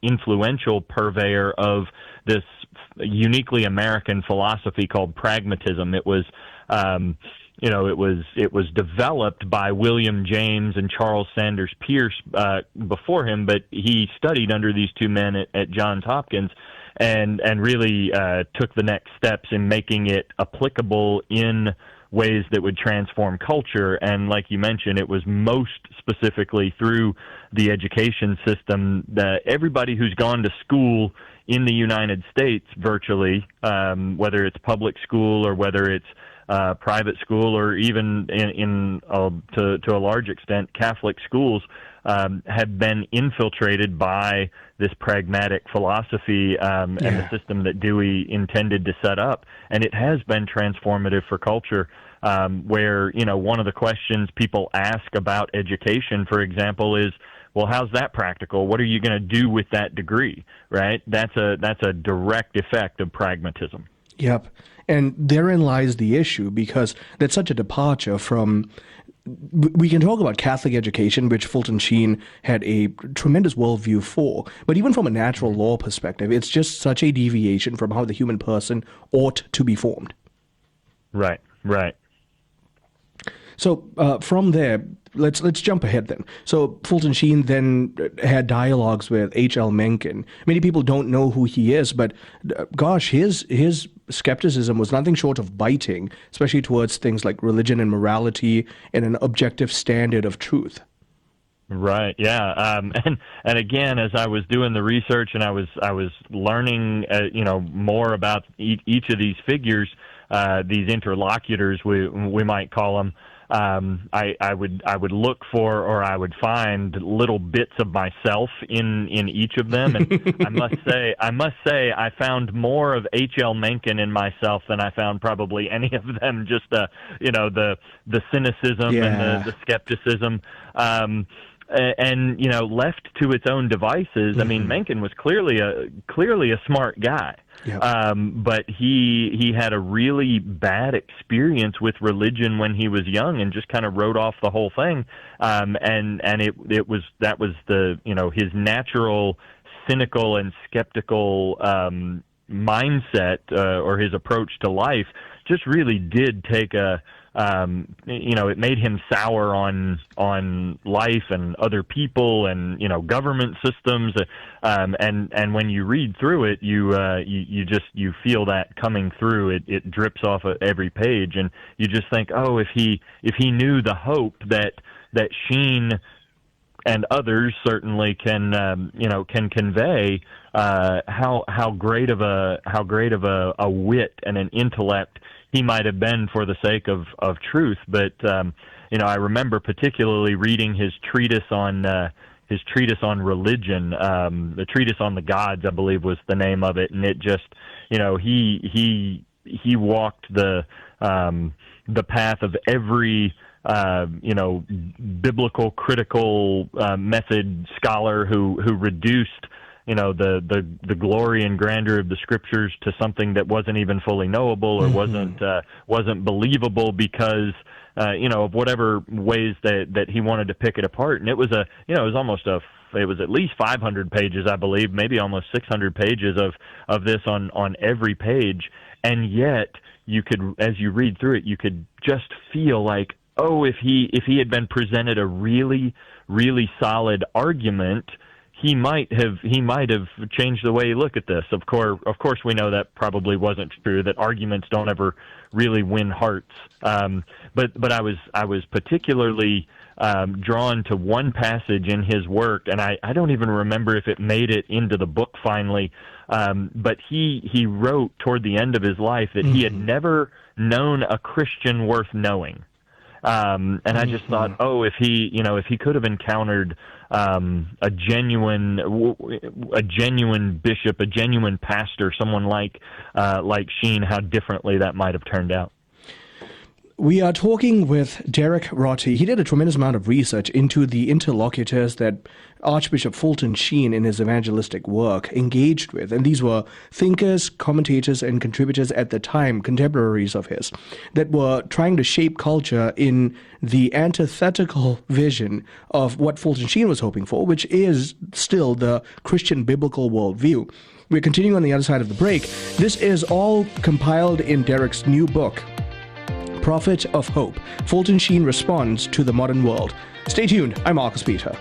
T: influential purveyor of this uniquely American philosophy called pragmatism. It was it was developed by William James and Charles Sanders Peirce before him, but he studied under these two men at Johns Hopkins, and really took the next steps in making it applicable in ways that would transform culture. And like you mentioned, it was most specifically through the education system. That everybody who's gone to school in the United States, virtually, whether it's public school or whether it's private school, or even to a large extent Catholic schools, have been infiltrated by this pragmatic philosophy and the system that Dewey intended to set up. And it has been transformative for culture, where, one of the questions people ask about education, for example, is, well, how's that practical? What are you going to do with that degree, right? That's a direct effect of pragmatism.
B: Yep. And therein lies the issue, because that's such a departure from... We can talk about Catholic education, which Fulton Sheen had a tremendous worldview for, but even from a natural law perspective, it's just such a deviation from how the human person ought to be formed.
T: Right.
B: So from there, let's jump ahead then. So Fulton Sheen then had dialogues with H.L. Mencken. Many people don't know who he is, but gosh, his skepticism was nothing short of biting, especially towards things like religion and morality and an objective standard of truth.
T: Right. Yeah. And again, as I was doing the research and I was learning, more about each of these figures, these interlocutors, we might call them. I would look for, or I would find little bits of myself in each of them, and I must say I found more of H.L. Mencken in myself than I found probably any of them. Just the cynicism and the skepticism. And left to its own devices. I mean, Mencken was clearly a smart guy, but he had a really bad experience with religion when he was young, and just kind of wrote off the whole thing. And that was his natural cynical and skeptical mindset, or his approach to life, just really did take it made him sour on life and other people and, government systems. And when you read through it, you feel that coming through. It drips off of every page, and you just think, oh, if he knew the hope that Sheen and others certainly can convey, how great of a wit and an intellect he might have been for the sake of truth. But I remember particularly reading his treatise on religion, the treatise on the gods, I believe was the name of it, and it just he walked the path of every biblical critical method scholar who reduced the glory and grandeur of the scriptures to something that wasn't even fully knowable, or wasn't believable because of whatever ways that he wanted to pick it apart. And it was it was at least 500 pages, I believe, maybe almost 600 pages of this on every page. And yet you could, as you read through it, you could just feel like, oh, if he had been presented a really, really solid argument, he might have changed the way you look at this. Of course, we know that probably wasn't true. That arguments don't ever really win hearts. But I was particularly drawn to one passage in his work, and I don't even remember if it made it into the book finally. But he wrote toward the end of his life that he had never known a Christian worth knowing. And I just thought, oh, if he could have encountered a genuine bishop, a genuine pastor, someone like Sheen, how differently that might have turned out.
B: We are talking with Derek Rotty. He did a tremendous amount of research into the interlocutors that Archbishop Fulton Sheen in his evangelistic work engaged with. And these were thinkers, commentators, and contributors at the time, contemporaries of his, that were trying to shape culture in the antithetical vision of what Fulton Sheen was hoping for, which is still the Christian biblical worldview. We're continuing on the other side of the break. This is all compiled in Derek's new book, Prophet of Hope. Fulton Sheen responds to the modern world. Stay tuned. I'm Marcus Peter.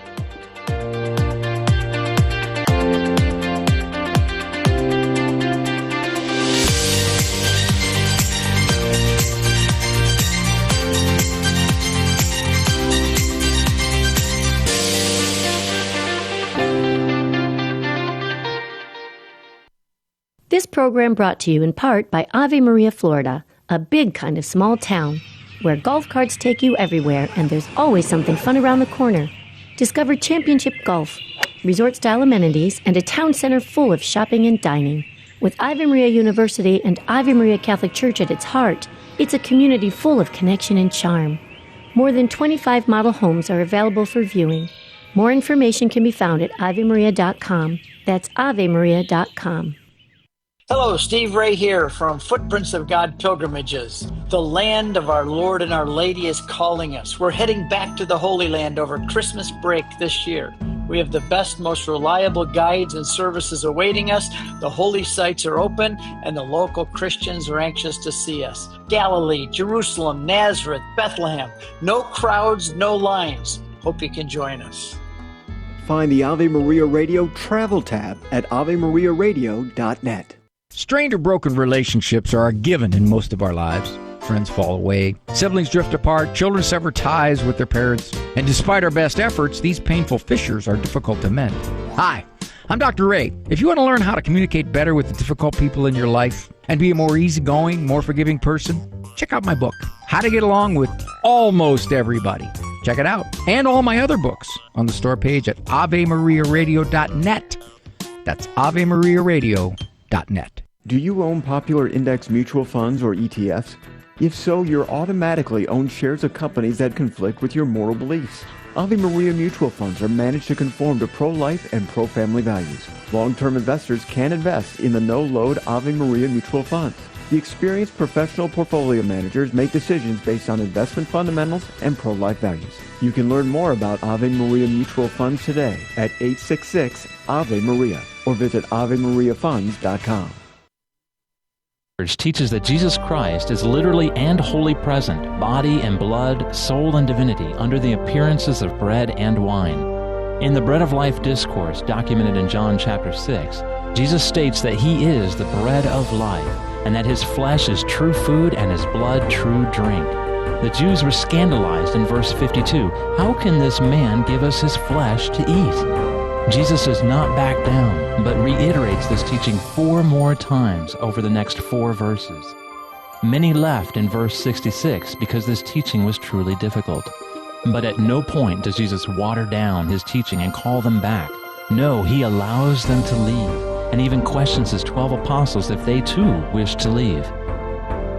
J: This program brought to you in part by Ave Maria, Florida, a big kind of small town where golf carts take you everywhere and there's always something fun around the corner. Discover championship golf, resort-style amenities, and a town center full of shopping and dining. With Ave Maria University and Ave Maria Catholic Church at its heart, it's a community full of connection and charm. More than 25 model homes are available for viewing. More information can be found at avemaria.com. That's avemaria.com.
U: Hello, Steve Ray here from Footprints of God Pilgrimages. The land of our Lord and Our Lady is calling us. We're heading back to the Holy Land over Christmas break this year. We have the best, most reliable guides and services awaiting us. The holy sites are open, and the local Christians are anxious to see us. Galilee, Jerusalem, Nazareth, Bethlehem. No crowds, no lines. Hope you can join us.
A: Find the Ave Maria Radio travel tab at avemariaradio.net.
V: Strained or broken relationships are a given in most of our lives. Friends fall away, siblings drift apart, children sever ties with their parents, and despite our best efforts, these painful fissures are difficult to mend. Hi, I'm Dr. Ray. If you want to learn how to communicate better with the difficult people in your life and be a more easygoing, more forgiving person, check out my book, How to Get Along with Almost Everybody. Check it out, and all my other books on the store page at avemariaradio.net. That's avemariaradio.net.
A: Do you own popular index mutual funds or ETFs? If so, you're automatically own shares of companies that conflict with your moral beliefs. Ave Maria mutual funds are managed to conform to pro-life and pro-family values. Long-term investors can invest in the no-load Ave Maria mutual funds. The experienced professional portfolio managers make decisions based on investment fundamentals and pro-life values. You can learn more about Ave Maria mutual funds today at 866-AVE-MARIA or visit AveMariaFunds.com.
W: Teaches that Jesus Christ is literally and wholly present, body and blood, soul and divinity, under the appearances of bread and wine. In the Bread of Life discourse documented in John chapter 6, Jesus states that he is the bread of life, and that his flesh is true food and his blood true drink. The Jews were scandalized in verse 52. How can this man give us his flesh to eat? Jesus does not back down, but reiterates this teaching 4 more times over the next 4 verses. Many left in verse 66 because this teaching was truly difficult. But at no point does Jesus water down his teaching and call them back. No, he allows them to leave, and even questions his 12 apostles if they too wish to leave.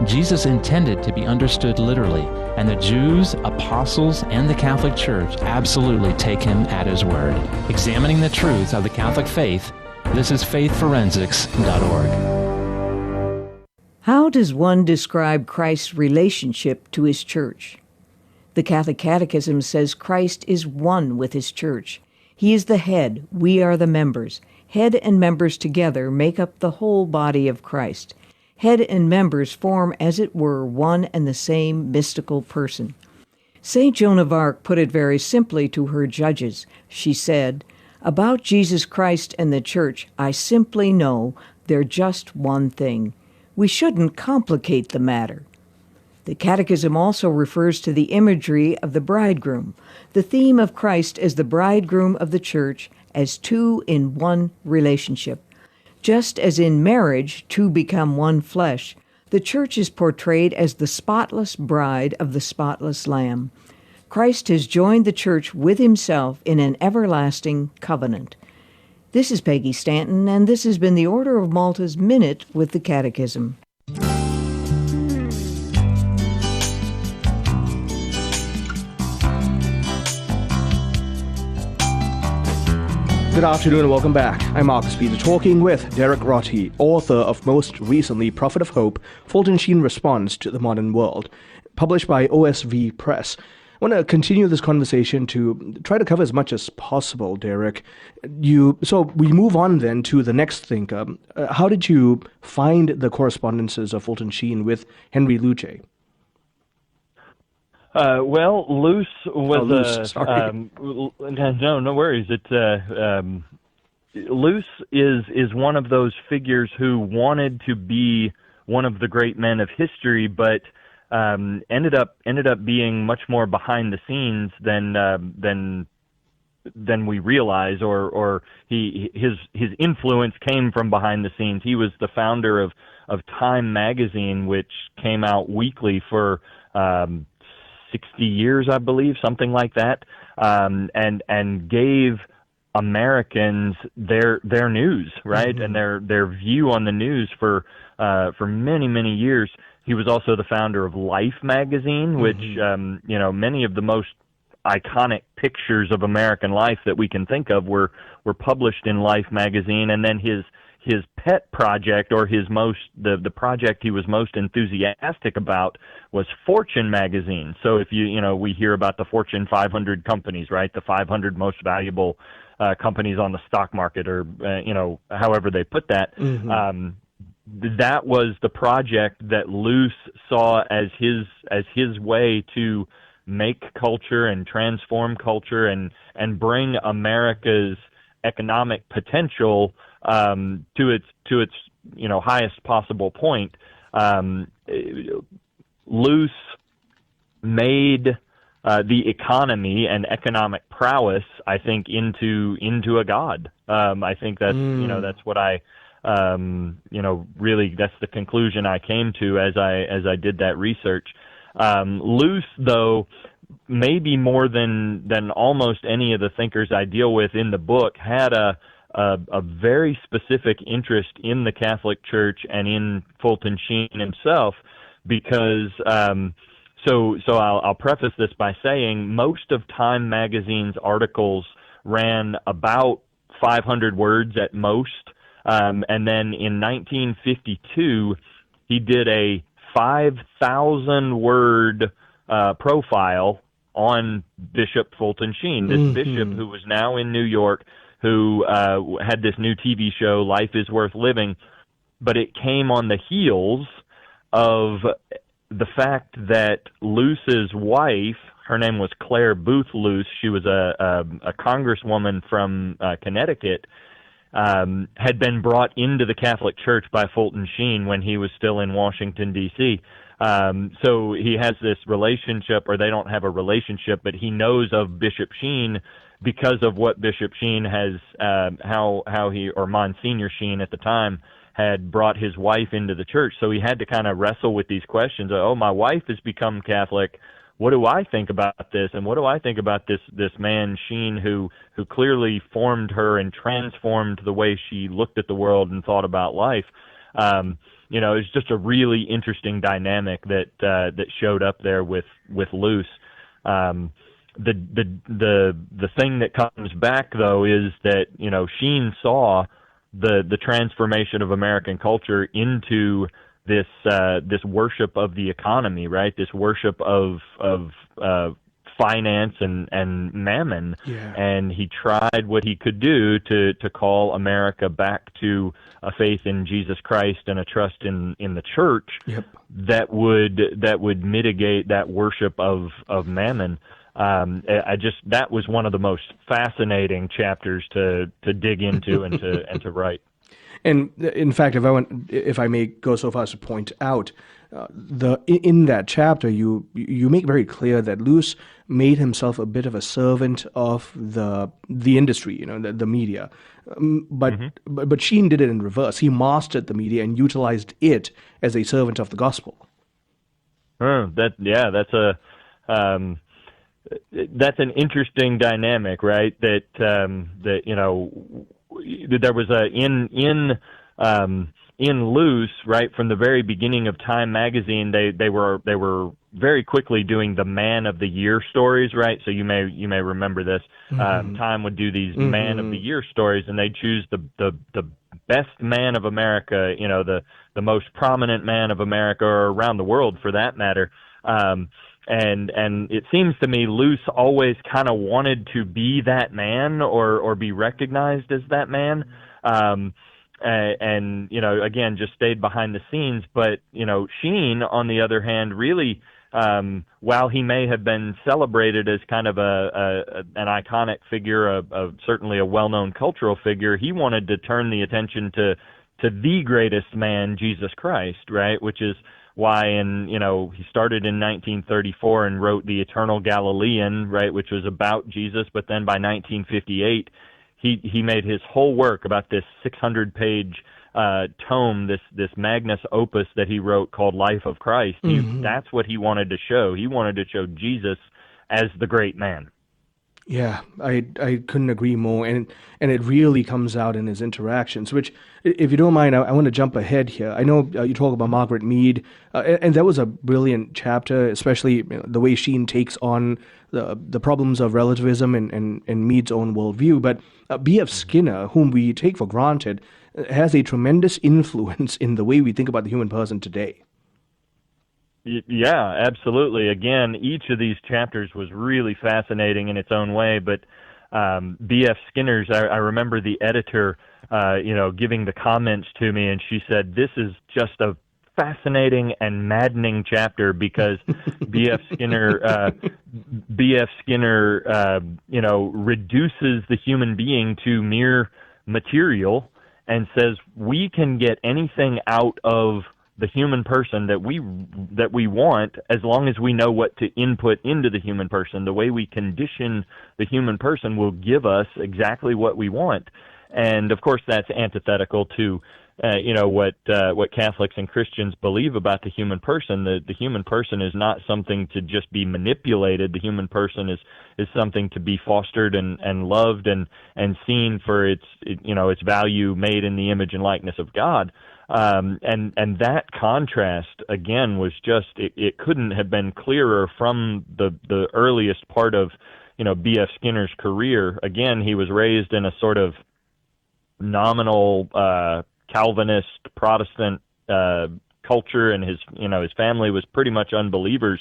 W: Jesus intended to be understood literally, and the Jews, apostles, and the Catholic Church absolutely take him at his word. Examining the truths of the Catholic faith, this is faithforensics.org.
X: How does one describe Christ's relationship to his church? The Catholic Catechism says Christ is one with his church. He is the head, we are the members. Head and members together make up the whole body of Christ. Head and members form, as it were, one and the same mystical person. St. Joan of Arc put it very simply to her judges. She said, "About Jesus Christ and the Church, I simply know they're just one thing. We shouldn't complicate the matter." The Catechism also refers to the imagery of the bridegroom, the theme of Christ as the bridegroom of the Church, as two in one relationship. Just as in marriage, two become one flesh, the Church is portrayed as the spotless bride of the spotless Lamb. Christ has joined the Church with himself in an everlasting covenant. This is Peggy Stanton, and this has been the Order of Malta's Minute with the Catechism.
B: Good afternoon and welcome back. I'm Marcus Peter, talking with Derek Rotty, author of most recently Prophet of Hope, Fulton Sheen Response to the Modern World, published by OSV Press. I want to continue this conversation to try to cover as much as possible, Derek. So we move on then to the next thinker. How did you find the correspondences of Fulton Sheen with Henry Luce?
T: Well, Luce was no worries. Luce is one of those figures who wanted to be one of the great men of history, but ended up being much more behind the scenes than we realize, or his influence came from behind the scenes. He was the founder of Time magazine, which came out weekly for 60 years, I believe, something like that, and gave Americans their news, right, mm-hmm. and their view on the news for many years. He was also the founder of Life magazine, which mm-hmm. Many of the most iconic pictures of American life that we can think of were published in Life magazine, and then his pet project, or the project he was most enthusiastic about, was Fortune magazine. So if we hear about the Fortune 500 companies, right, the 500 most valuable companies on the stock market, or however they put that. Mm-hmm. That was the project that Luce saw as his way to make culture and transform culture and bring America's economic potential to its highest possible point. Luce made the economy and economic prowess, I think, into a god. I think that's that's what I really, that's the conclusion I came to as I did that research. Luce, though, maybe more than almost any of the thinkers I deal with in the book, had a very specific interest in the Catholic Church and in Fulton Sheen himself, because so I'll preface this by saying most of Time magazine's articles ran about 500 words at most, and then in 1952 he did a 5,000 word profile on Bishop Fulton Sheen, this mm-hmm. bishop who was now in New York, who had this new TV show, Life is Worth Living, but it came on the heels of the fact that Luce's wife, her name was Claire Booth Luce, she was a congresswoman from Connecticut, had been brought into the Catholic Church by Fulton Sheen when he was still in Washington, D.C., so he has this relationship, or they don't have a relationship, but he knows of Bishop Sheen because of what Bishop Sheen has, how he, or Monsignor Sheen at the time, had brought his wife into the church. So he had to kind of wrestle with these questions. Oh, my wife has become Catholic. What do I think about this? And what do I think about this man Sheen, who clearly formed her and transformed the way she looked at the world and thought about life? It's just a really interesting dynamic that showed up there with Luce. The thing that comes back, though, is that Sheen saw the transformation of American culture into this worship of the economy, right? This worship of finance and mammon.
B: Yeah.
T: And he tried what he could do to call America back to a faith in Jesus Christ and a trust in the church.
B: Yep.
T: that would mitigate that worship of mammon. That was one of the most fascinating chapters to dig into and to write.
B: And in fact, if I may go so far as to point out, in that chapter, you make very clear that Lewis made himself a bit of a servant of the industry, the media. But Sheen did it in reverse. He mastered the media and utilized it as a servant of the gospel.
T: That's an interesting dynamic, right? That there was in Loose, right, from the very beginning of Time magazine, they were very quickly doing the Man of the Year stories, right? So you may remember this. Time would do these Man of the Year stories, and they'd choose the best man of America, the most prominent man of America, or around the world for that matter. And it seems to me Luce always kind of wanted to be that man or be recognized as that man. And again, just stayed behind the scenes. But, Sheen, on the other hand, really, while he may have been celebrated as kind of an iconic figure, certainly a well-known cultural figure, he wanted to turn the attention to the greatest man, Jesus Christ, right? Which is why he started in 1934 and wrote The Eternal Galilean, right, which was about Jesus, but then by 1958, he made his whole work about this 600-page tome, this magnus opus that he wrote called Life of Christ. That's what he wanted to show. He wanted to show Jesus as the great man.
B: Yeah, I couldn't agree more, and it really comes out in his interactions, which, if you don't mind, I want to jump ahead here. I know you talk about Margaret Mead, and that was a brilliant chapter, especially the way Sheen takes on the problems of relativism and Mead's own worldview. But B.F. Skinner, whom we take for granted, has a tremendous influence in the way we think about the human person today.
T: Yeah, absolutely. Again, each of these chapters was really fascinating in its own way, but B.F. Skinner's, I remember the editor, giving the comments to me, and she said, "This is just a fascinating and maddening chapter because B.F. Skinner, reduces the human being to mere material and says we can get anything out of the human person that we want, as long as we know what to input into the human person. The way we condition the human person will give us exactly what we want." And of course, that's antithetical to what Catholics and Christians believe about the human person. The human person is not something to just be manipulated. The human person is something to be fostered and loved and seen for its value, made in the image and likeness of God. And that contrast, again, was just, it couldn't have been clearer from the earliest part of, B.F. Skinner's career. Again, he was raised in a sort of nominal Calvinist Protestant culture, and his family was pretty much unbelievers,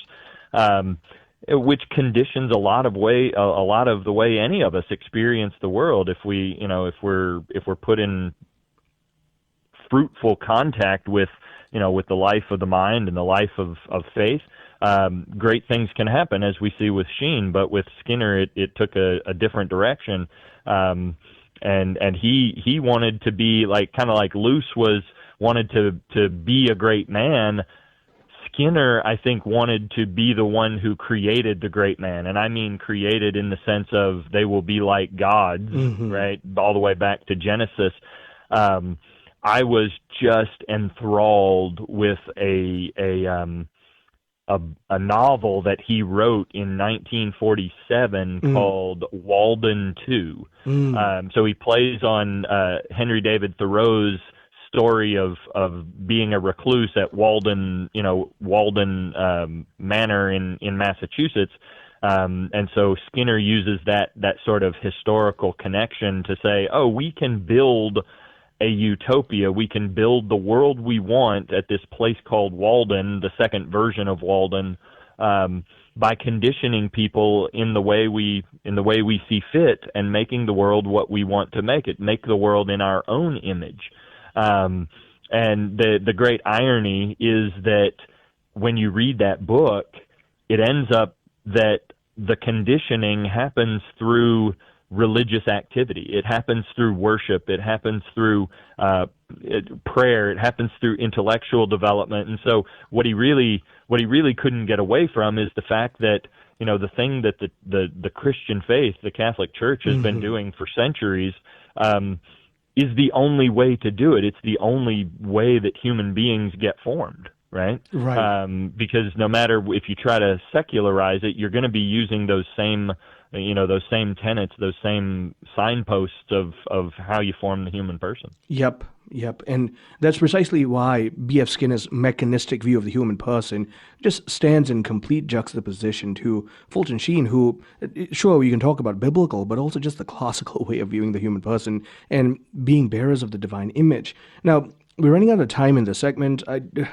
T: which conditions a lot of the way any of us experience the world. If we're put in fruitful contact with the life of the mind and the life of faith, great things can happen, as we see with Sheen. But with Skinner, it took a different direction, and he wanted to be kind of like Luce wanted to be a great man. Skinner, I think, wanted to be the one who created the great man, and I mean created in the sense of they will be like gods, right, all the way back to Genesis. I was just enthralled with a novel that he wrote in 1947 called Walden 2. So he plays on Henry David Thoreau's story of being a recluse at Walden Manor in Massachusetts. And so Skinner uses that sort of historical connection to say, oh, we can build a utopia. We can build the world we want at this place called Walden, the second version of Walden, by conditioning people in the way we see fit and making the world what we want to make it, make the world in our own image. And the great irony is that when you read that book, it ends up that the conditioning happens through religious activity. It happens through worship. It happens through prayer. It happens through intellectual development. And so what he really couldn't get away from is the fact that, the thing that the Christian faith, the Catholic Church, has been doing for centuries, is the only way to do it. It's the only way that human beings get formed. Right. Because no matter if you try to secularize it, you're going to be using those same tenets, those same signposts of how you form the human person.
B: Yep. And that's precisely why B.F. Skinner's mechanistic view of the human person just stands in complete juxtaposition to Fulton Sheen, who, sure, you can talk about biblical, but also just the classical way of viewing the human person and being bearers of the divine image. Now, we're running out of time in this segment.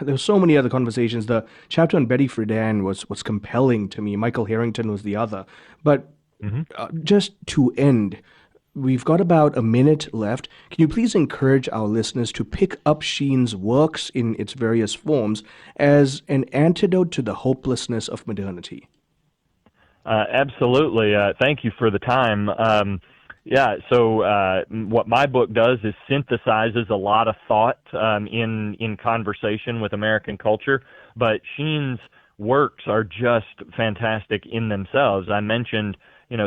B: There's so many other conversations. The chapter on Betty Friedan was compelling to me. Michael Harrington was the other. But just to end, we've got about a minute left. Can you please encourage our listeners to pick up Sheen's works in its various forms as an antidote to the hopelessness of modernity?
T: Absolutely. Thank you for the time. So what my book does is synthesizes a lot of thought in conversation with American culture, but Sheen's works are just fantastic in themselves. I mentioned,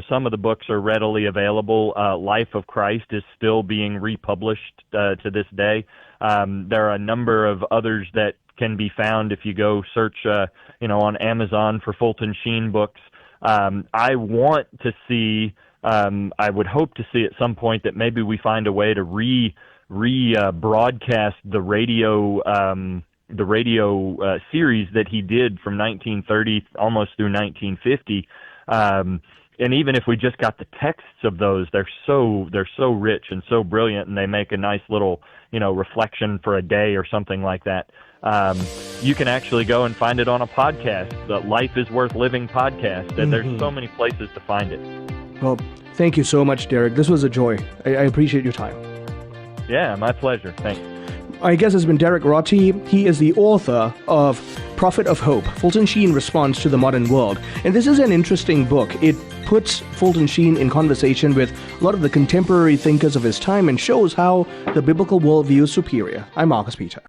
T: some of the books are readily available. Life of Christ is still being republished to this day. There are a number of others that can be found if you go search, on Amazon for Fulton Sheen books. I want to see... I would hope to see at some point that maybe we find a way to broadcast the radio series that he did from 1930 almost through 1950. And even if we just got the texts of those, they're so rich and so brilliant, and they make a nice little reflection for a day or something like that. You can actually go and find it on a podcast, the Life is Worth Living podcast, and there's so many places to find it.
B: Well, thank you so much, Derek. This was a joy. I appreciate your time.
T: Yeah, my pleasure. Thanks.
B: My guest has been Derek Rotty. He is the author of Prophet of Hope, Fulton Sheen Responds to the Modern World. And this is an interesting book. It puts Fulton Sheen in conversation with a lot of the contemporary thinkers of his time and shows how the biblical worldview is superior. I'm Marcus Peter.